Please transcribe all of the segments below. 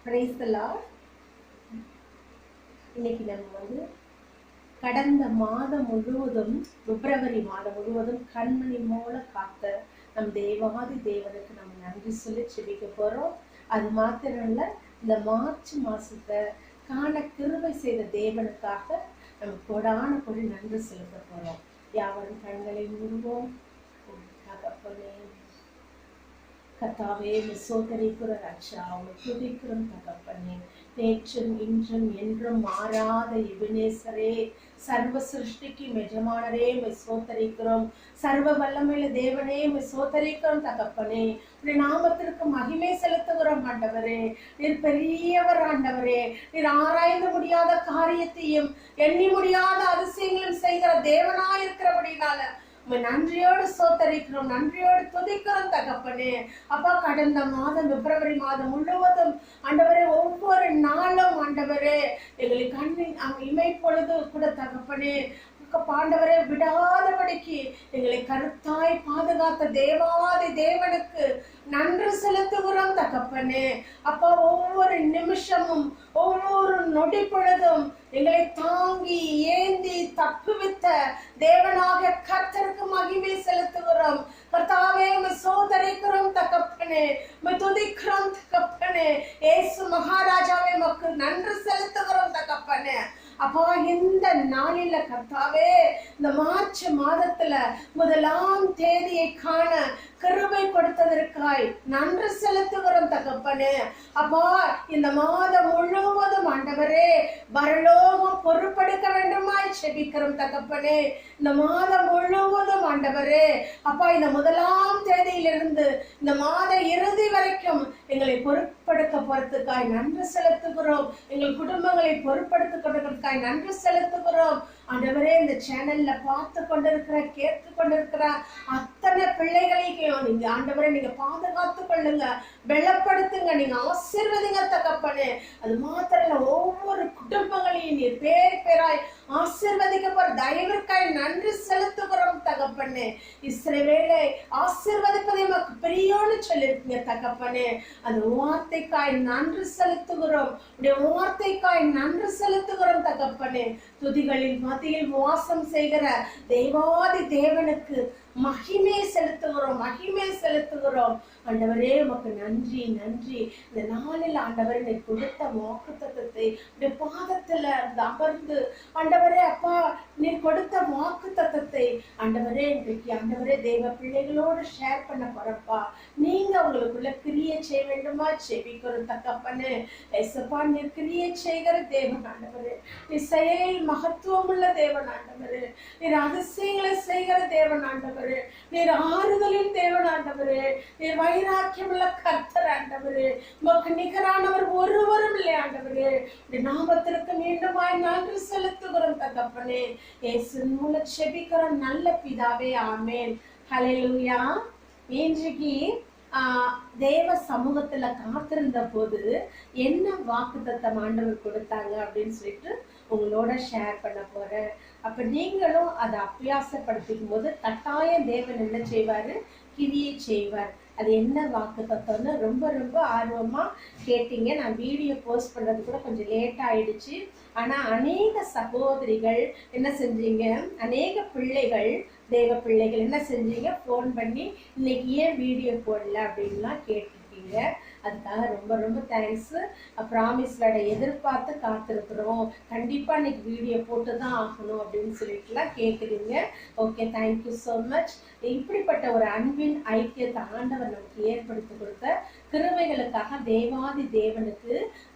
Praise the Lord. இன்னைக்கு நம்ம கடந்த மாதம் முழுவதும், பிப்ரவரி மாதம் முழுவதும் கண்மணி போல காத்த நம் தேவாதி தேவனுக்கு நம்ம நன்றி சொல்லி செபிக்க போறோம். அது மாத்திரம் இல்ல, இந்த மார்ச் மாசத்தை காண கிருபை செய்த தேவனுக்காக நம்ம கொடான கொடி நன்றி செலுத்த போறோம். யாவரும் கண்களை மூடுவோம். தகப்பனே, கர்த்தாவே, சோதரிக்கிற ரட்சா, அவனை துதிக்கிறோம் தகப்பனே. நேற்றும் இன்றும் என்றும் மாறாத எபினேசரே, சர்வ சிருஷ்டிக்கு எஜமானரே, சோதரிக்கிறோம். சர்வ வல்லமையுள்ள தேவனே, சோதரிக்கிறோம் தகப்பனே. உடைய நாமத்திற்கு மகிமை செலுத்துகிறோம் ஆண்டவரே. நீர் பெரியவர் ஆண்டவரே. நீர் ஆராய்ந்து முடியாத காரியத்தையும் எண்ணி முடியாத அதிசயங்களும் செய்கிற தேவனாயிருக்கிறபடினால நன்றியோடு சோதரிக்கிறோம், நன்றியோடு துதிக்கிறோம் தகப்பனே. அப்பா, கடந்த மாதம் பிப்ரவரி மாதம் முழுவதும் ஆண்டவரே, ஒவ்வொரு நாளும் ஆண்டவரே எங்களுக்கு கண்ணின் இமை பொழுது கூட தகப்பனே ஆண்டவரே விடாதபடிக்கு எங்களை கருத்தாய் பாதுகாத்த தேவாதி தேவனுக்கு நன்றி செலுத்துகிறோம் தகப்பனே. அப்பா, ஒவ்வொரு நிமிஷமும் ஒவ்வொரு நொடி பொழுதும் எங்களை தாங்கி ஏந்தி தப்புவித்த தேவனாக கர்த்தருக்கு மகிமை செலுத்துகிறோம். கர்த்தாவே, சோதரிக்கிறோம் தகப்பனே, துதிக்கிறோம் தகப்பனே. இயேசு மகாராஜாவே, மக்கு நன்றி செலுத்துகிறோம் தகப்பனே. அப்பா, இந்த நாளில கர்த்தாவே, இந்த மார்ச் மாதத்துல 1ஆம் தேதியை காண கிருபை கொடுத்ததற்காய் நன்றி செலுத்துகிறோம் தகப்பனே. அப்பா, இந்த மாதம் முழுவதும் ஆண்டவரே பரலோகம் பொறுப்பெடுக்க வேண்டுமாய் செபிக்கிறோம் தகப்பனே. இந்த மாதம் முழுவதும் ஆண்டவரே அப்பா, இந்த 1ஆம் தேதியிலிருந்து இந்த மாத இறுதி வரைக்கும் எங்களை பொறுப்பெடுக்க போறதுக்காய் நன்றி செலுத்துகிறோம். எங்கள் குடும்பங்களை பொறுப்படுத்திக் கொண்டிருக்கிறதுக்காய் நன்றி செலுத்துகிறோம் ஆண்டவரே. இந்த சேனல்ல பார்த்து கொண்டிருக்கிற, கேட்டு கொண்டிருக்கிற அத்தனை பிள்ளைகளையும் நீங்க ஆண்டவரே நீங்க பாதுகாத்து கொள்ளுங்க, பலப்படுத்துங்க, நீங்க ஆசீர்வதிங்க தகப்பனே. அது மாத்திரம் ஒவ்வொரு குடும்பங்களையும் நீர் பேர் பேராய் ஆசீர்வதிக்க போற தயவிற்காய் நன்றி செலுத்துகிறோம் தகப்பனே. இஸ்ரவேலை ஆசீர்வதிப்பதை நமக்கு பிரியோன்னு சொல்லிருக்கீங்க தகப்பனே. அந்த வார்த்தைக்காய் நன்றி செலுத்துகிறோம், உடைய வார்த்தைக்காய் நன்றி செலுத்துகிறோம் தகப்பனே. துதிகளின் மத்தியில் வாசம் செய்கிற தேவாதி தேவனுக்கு மகிமை செலுத்துகிறோம், மகிமை செலுத்துகிறோம் ஆண்டவரே. உமக்கு நன்றி, நன்றி. இந்த நாளில் ஆண்டவரே நீ கொடுத்த வாக்குத்தத்தத்தை உடைய பாதத்துல அமர்ந்து ஆண்டவரே அப்பா நீ கொடுத்த வாக்குத்தத்தத்தை ஆண்டவரே இன்றைக்கு ஆண்டவரே தேவ பிள்ளைகளோடு ஷேர் பண்ண போறப்பா. நீங்க அவங்களுக்குள்ள கிரியை செய்ய வேண்டுமா செபிக்கிறோம் தகப்பனே. ஏசப்பா, நீர் கிரியை செய்கிற தேவன் ஆண்டவரே. நீ செயல் மகத்துவம் உள்ள தேவன் ஆண்டவரே. நீர் அதிசயங்களை செய்கிற தேவன் ஆண்டவரே. நீர் ஆறுதலின் தேவன் ஆண்டவரே. நீர் வைராக்கியம் உள்ள கர்த்தர் ஆண்டவரே. உமக்கு நிகரானவர் ஒருவரும் இல்லை ஆண்டவரே. நாமத்திற்கு மீண்டுமாய் நன்றி செலுத்துகிறோம் தகப்பனே. இயேசுவின் மூலம் செபிக்கிறோம் நல்ல பிதாவே, ஆமென். ஹல்லேலூயா. இன்றைக்கு தேவ சமூகத்துல காத்திருந்த போது என்ன வாக்குத்தத்தம் ஆண்டவர் கொடுத்தாங்க அப்படின்னு சொல்லிட்டு உங்களோட ஷேர் பண்ண போறேன். அப்ப நீங்களும் அதை அபியாசப்படுத்திக்கும் போது கட்டாயம் தேவன் என்ன செய்வாரு? கிரியை செய்வார். அது என்ன வாக்குத்தத்தம்னு ரொம்ப ரொம்ப ஆர்வமா கேட்டீங்க. நான் வீடியோ போஸ்ட் பண்றது கூட கொஞ்சம் லேட் ஆயிடுச்சு. ஆனா அநேக சகோதரிகள் என்ன செஞ்சீங்க, அநேக பிள்ளைகள், தேவ பிள்ளைகள் என்ன செஞ்சீங்க, ஃபோன் பண்ணி இன்னைக்கு ஏன் வீடியோ போடல அப்படின்லாம் கேட்டிருக்கீங்க. அதுக்காக ரொம்ப ரொம்ப தேங்க்ஸ். ப்ராமிஸ் வேர்டை எதிர்பார்த்து காத்திருக்கிறோம். கண்டிப்பா இன்னைக்கு வீடியோ போட்டு தான் ஆகணும் அப்படின்னு சொல்லிட்டுலாம் கேட்குறீங்க. Okay, thank you so much. இப்படிப்பட்ட ஒரு அன்பின் ஐக்கியத்தை ஆண்டவர் நமக்கு ஏற்படுத்தி கொடுத்த கிருபைகளுக்காக தேவாதி தேவனுக்கு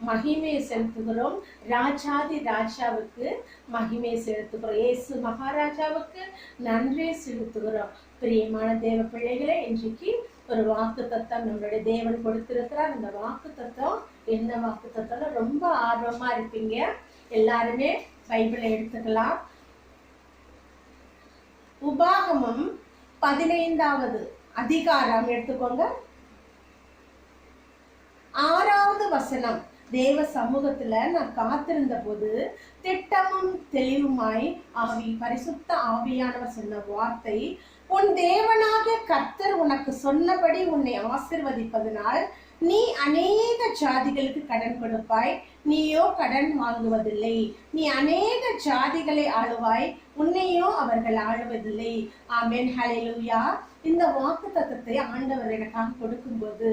மகிமையை செலுத்துகிறோம். ராஜாதி ராஜாவுக்கு மகிமையை செலுத்துகிறோம். இயேசு மகாராஜாவுக்கு நன்றியை செலுத்துகிறோம். பிரியமான தேவ பிள்ளைகளே, இன்றைக்கு ஒரு வாக்கு தத்தம் நம்மளுடைய தேவன் கொடுத்திருக்கிறார். அந்த வாக்கு தத்தம் என்ன வாக்கு தத்தம்? ரொம்ப ஆர்வமா இருப்பீங்க. எல்லாருமே பைபிளை எடுத்துக்கலாம். உபாகமம் 15வது அதிகாரம் எடுத்துக்கோங்க. 6வது வசனம். தேவ சமூகத்துல நான் காத்திருந்த போது திட்டமும் தெளிவுமாய் பரிசுத்த ஆவியானவர் சொன்ன வார்த்தை, உன் தேவனாகிய கர்த்தர் உனக்கு சொன்னபடி உன்னை ஆசீர்வதிப்பதனால் நீ அநேக ஜாதிகளுக்கு கடன் கொடுப்பாய், நீயோ கடன் வாங்குவதில்லை. நீ அநேக ஜாதிகளை ஆளுவாய், உன்னையோ அவர்கள் ஆளுவதில்லை. ஆமென். ஹல்லேலூயா. இந்த வாக்கு தத்தத்தை ஆண்டவர் எனக்காக கொடுக்கும்போது,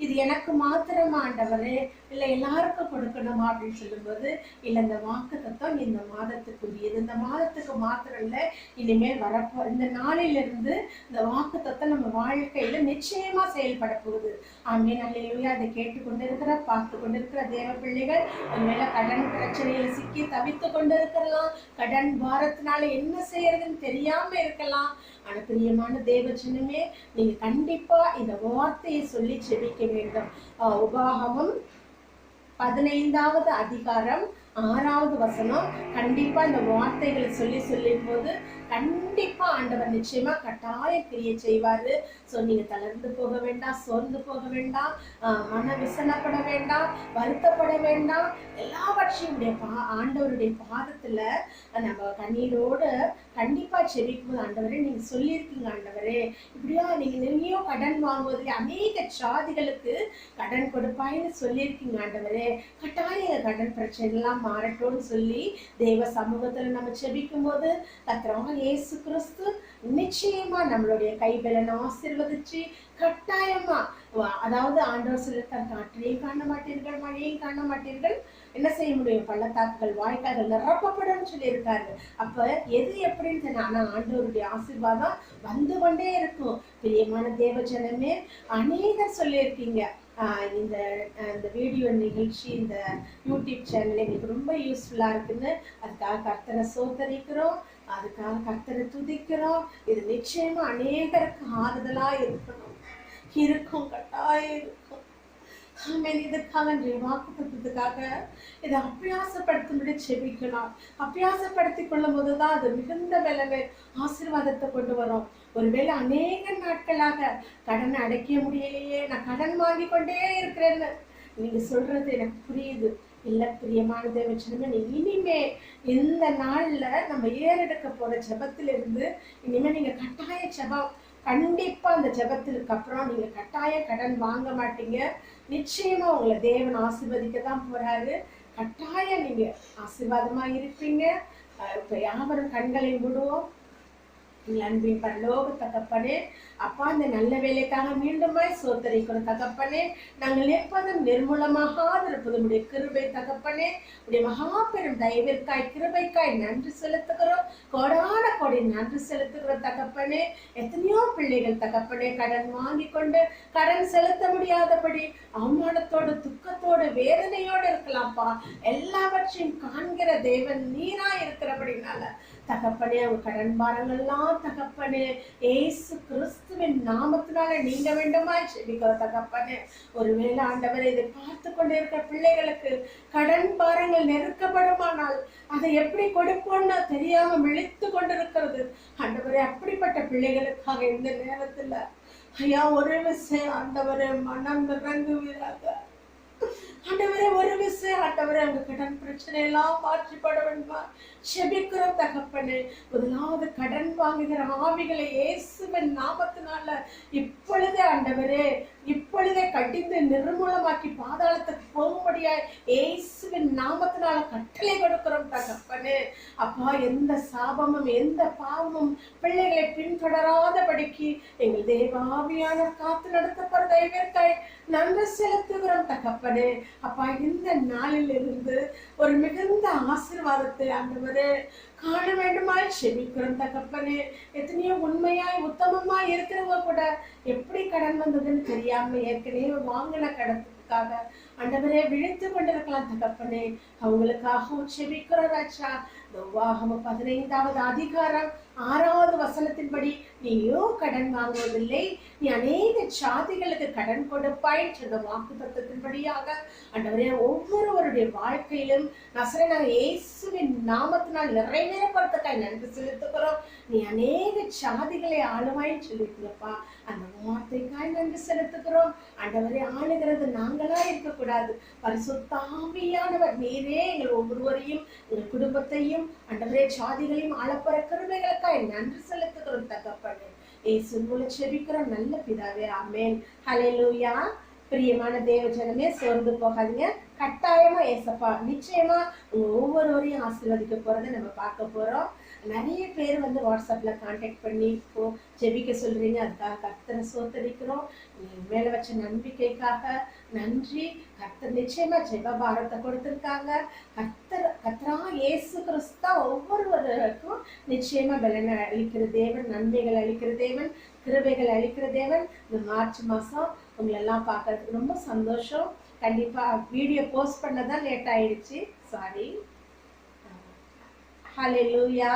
இது எனக்கு மாத்திரமா ஆண்டவரே, இல்லை எல்லாருக்கும் கொடுக்கணுமா அப்படின்னு சொல்லும்போது, இல்லை இந்த வாக்கு தத்தம் இந்த மாதத்துக்குரியது, இந்த மாதத்துக்கு மாத்திரம் இல்லை, இனிமேல் வரப்போ இந்த நாளிலிருந்து இந்த வாக்கு தத்தம் நம்ம வாழ்க்கையில நிச்சயமா செயல்பட போகுது. ஆமென். அல்லேலூயா. அதை கேட்டுக்கொண்டிருக்கிற பார்த்து கொண்டிருக்கிற தேவ பிள்ளைகள் ஒருவேளை கடன் பிரச்சனையில சிக்கி தவித்து கொண்டிருக்கலாம், கடன் பாரத்தினால என்ன செய்யறதுன்னு தெரியாம இருக்கலாம். ஆனா பிரியமான தேவஜனமே, நீங்க கண்டிப்பா இந்த வார்த்தையை சொல்லி ஜெபிக்க வேண்டும். உபாகமம் 15வது அதிகாரம் 6வது வசனம். கண்டிப்பா இந்த வார்த்தைகளை சொல்லும் போது கண்டிப்பா ஆண்டவர் நிச்சயமா கட்டாய கிரியை செய்வாரு. ஸோ நீங்க தளர்ந்து போக வேண்டாம், சோர்ந்து போக வேண்டாம், மன விசனப்பட வேண்டாம், வருத்தப்பட வேண்டாம். எல்லாவற்றையும் ஆண்டவருடைய பாதத்துல நம்ம கண்ணீரோடு கண்டிப்பா செபிக்கும் போது, ஆண்டவரே நீங்க சொல்லியிருக்கீங்க ஆண்டவரே, இப்படியா நீங்க நிறைய கடன் வாங்குவதில் அநேக ஜாதிகளுக்கு கடன் கொடுப்பாயின்னு சொல்லியிருக்கீங்க ஆண்டவரே, கட்டாய கடன் பிரச்சனை எல்லாம் மாறட்டும்னு சொல்லி தேவ சமூகத்துல நம்ம செபிக்கும் போது கர்த்தராகிய இயேசு கிறிஸ்து நிச்சயமா நம்மளுடைய கைபலனை ஆசீர்வதிச்சு கட்டாயமா, அதாவது ஆண்டவர் சொல்லியிருக்கார், காற்றையும் காண மாட்டீர்கள், மழையும் காண மாட்டீர்கள், என்ன செய்ய முடியும், பள்ளத்தாக்குகள் வாய்க்கால்கள் நிரப்பப்படும் சொல்லியிருக்காரு. அப்ப எது எப்படின்னு, ஆனா ஆண்டவருடைய ஆசீர்வாதம் வந்து கொண்டே இருக்கும். பிரியமான தேவஜனமே, அநேகர் சொல்லியிருக்கீங்க இந்த வீடியோ நிகழ்ச்சி, இந்த யூடியூப் சேனல் எங்களுக்கு ரொம்ப யூஸ்ஃபுல்லா இருக்குன்னு, அதுக்காக கர்த்தரை சோதரிக்கிறோம், அதுக்காக கர்த்தரை துதிக்கிறோம். இது நிச்சயமா அநேகருக்கு ஆறுதலா இருக்கும், கட்டாயம் இருக்கும். இதுக்காக வாக்கு தத்துவத்துக்காக இதை அபியாசப்படுத்தும்படி செபிக்கலாம். அபியாசப்படுத்திக் கொள்ளும் போதுதான் அது மிகுந்த விளைவு ஆசீர்வாதத்தை கொண்டு வரும். ஒருவேளை அநேக நாட்களாக கடனை அடைக்க முடியலையே, நான் கடன் வாங்கி கொண்டே இருக்கிறேன்னு நீங்க சொல்றது எனக்கு புரியுது. இல்ல பிரியமான தேவஜனமே, நீ இனிமே இந்த நாள்ல நம்ம ஏறெடுக்க போற ஜெபத்திலிருந்து இனிமே நீங்க கட்டாய ஜெபம், கண்டிப்பா அந்த ஜெபத்திற்கு அப்புறம் நீங்க கட்டாய கடன் வாங்க மாட்டீங்க. நிச்சயமா உங்களை தேவன் ஆசீர்வதிக்க தான் போறாரு. கட்டாயம் நீங்க ஆசீர்வாதமா இருப்பீங்க. இப்ப யாவரும் கண்களை மூடுவோம். அன்பின் பரலோக தகப்பனே, அப்பா இந்த நல்ல வேலைக்காக மீண்டுமாய் சோதரிக்கிறோம் தகப்பனே. நாங்கள் எப்போதும் நிர்மூலமாக இருப்பது உடைய கிருபை தகப்பனே. உடைய மகா பெரும் தயவிற்காய் கிருபைக்காய் நன்றி செலுத்துகிறோம், கோடான கோடி நன்றி செலுத்துகிறோம் தகப்பனே. எத்தனையோ பிள்ளைகள் தகப்பனே கடன் வாங்கி கொண்டு கடன் செலுத்த முடியாதபடி அவமானத்தோடு துக்கத்தோடு வேதனையோடு இருக்கலாம்ப்பா. எல்லாவற்றையும் காண்கிற தேவன் நீரா இருக்கிறபடினால தகப்பனே, அவங்க கடன் பாரங்கள்லாம் தகப்பனே ஏசு கிறிஸ்துவின் நாமத்தினால நீங்க வேண்டுமாய் செபிக்கிறோம் தகப்பனே. ஒருவேளை ஆண்டவரை இதை பார்த்து கொண்டு இருக்கிற பிள்ளைகளுக்கு கடன் பாரங்கள் நெருக்கப்படுமானால் அதை எப்படி கொடுப்போம்னு தெரியாம விழித்து கொண்டிருக்கிறது ஆண்டவரே. அப்படிப்பட்ட பிள்ளைகளுக்காக இந்த நேரத்துல ஐயா ஒரு விஷயம் ஆண்டவரே மனம் இறங்குவீராக. ஆண்டவரே ஒரு விஷயம் ஆண்டவரே, அவங்க கடன் பிரச்சனை எல்லாம் மாற்றிப்பட வேண்டுமா செபிக்கிறோம் தகப்பனே. முதலாவது கடன் வாங்குகிற ஆவிகளை இயேசுவின் நாமத்தினால இப்பொழுதே ஆண்டவரே, இப்பொழுதே கடிந்து நிர்மூலமாக்கி பாதாளத்துக்கு போகும்படியாய் இயேசுவின் நாமத்தினால கட்டளை கொடுக்கிறோம் தகப்பனே. அப்பா, எந்த சாபமும் எந்த பாவமும் பிள்ளைகளை பின்தொடராதபடிக்கு எங்கள் தேவாவியானவர் காத்து நடத்தப்படுற தெய்வத்தாய் நன்றி செலுத்துகிறோம் தகப்பனே. அப்பா, இந்த நாளில் இருந்து ஒரு மிகுந்த ஆசீர்வாதத்தை ஆண்டவரே காண வேண்டுமாய் செபிக்கிறோம் தகப்பனே. எத்தனையோ உண்மையாய் உத்தமமாய் இருக்கிறவங்க கூட எப்படி கடன் வந்ததுன்னு தெரியாம ஏற்கனவே வாங்கின கடத்துக்காக ஆண்டவரே விழித்து கொண்டிருக்கலாம் தகப்பனே. அவங்களுக்காகவும் செபிக்கிறோம் ராஜா. உபாகமம் 15வது அதிகாரம் 6வது வசனத்தின்படி, நீயோ கடன் வாங்குவதில்லை, நீ அநேக ஜாதிகளுக்கு கடன் கொடுப்பாய் சொன்ன வாக்கு தத்துவத்தின்படியாக ஆண்டவரே ஒவ்வொருவருடைய வாழ்க்கையிலும் நசரேயனாகிய இயேசுவின் நாமத்தினால் நிறைவேறப்படுறதுக்காய் நன்றி செலுத்துகிறோம். நீ அநேக ஜாதிகளை ஆளுவாய்ன்னு சொல்லியிருக்கிறப்பா, அந்த வார்த்தைக்காய் நன்றி செலுத்துகிறோம். ஆண்டவரே, ஆளுகிறது நாங்களா இருக்கக்கூடாது, பரிசுத்த ஆவியானவர் நீரே எங்கள் ஒவ்வொருவரையும் எங்கள் குடும்பத்தையும் ஆண்டவரே ஜாதிகளையும் ஆளப்போற கிருபைகளுக்காய் நன்றி செலுத்துகிறோம் தகப்பனே. இயேசு மூலம் செபிக்கிறோம் நல்ல பிதாவே, ஆமென். ஹல்லேலூயா. பிரியமான தேவ ஜனமே, சோர்ந்து போகாதீங்க. கட்டாயமா ஏசப்பா நிச்சயமா உங்க ஒவ்வொருவரையும் ஆசீர்வதிக்க போறதை நம்ம பார்க்க போறோம். நிறைய பேர் வந்து வாட்ஸ்அப்ல கான்டாக்ட் பண்ணி இப்போ ஜெபிக்க சொல்றீங்க. அதுக்காக கர்த்தரை சோத்தரிக்கிறோம். மேல வச்ச நம்பிக்கைக்காக நன்றி. கர்த்தர் நிச்சயமா ஜெப பாரத்தை கொடுத்திருக்காங்க. கர்த்தரா இயேசு கிறிஸ்து ஒவ்வொருவருக்கும் நிச்சயமா பலனை அளிக்கிற தேவன், நன்மைகள் அளிக்கிற தேவன், கிருபைகள் அளிக்கிற தேவன். இந்த மார்ச் மாசம் உங்களை எல்லாம் பார்க்கறதுக்கு ரொம்ப சந்தோஷம். கண்டிப்பா வீடியோ போஸ்ட் பண்ணதான் லேட் ஆயிடுச்சு, சாரி. ஹல்லேலூயா.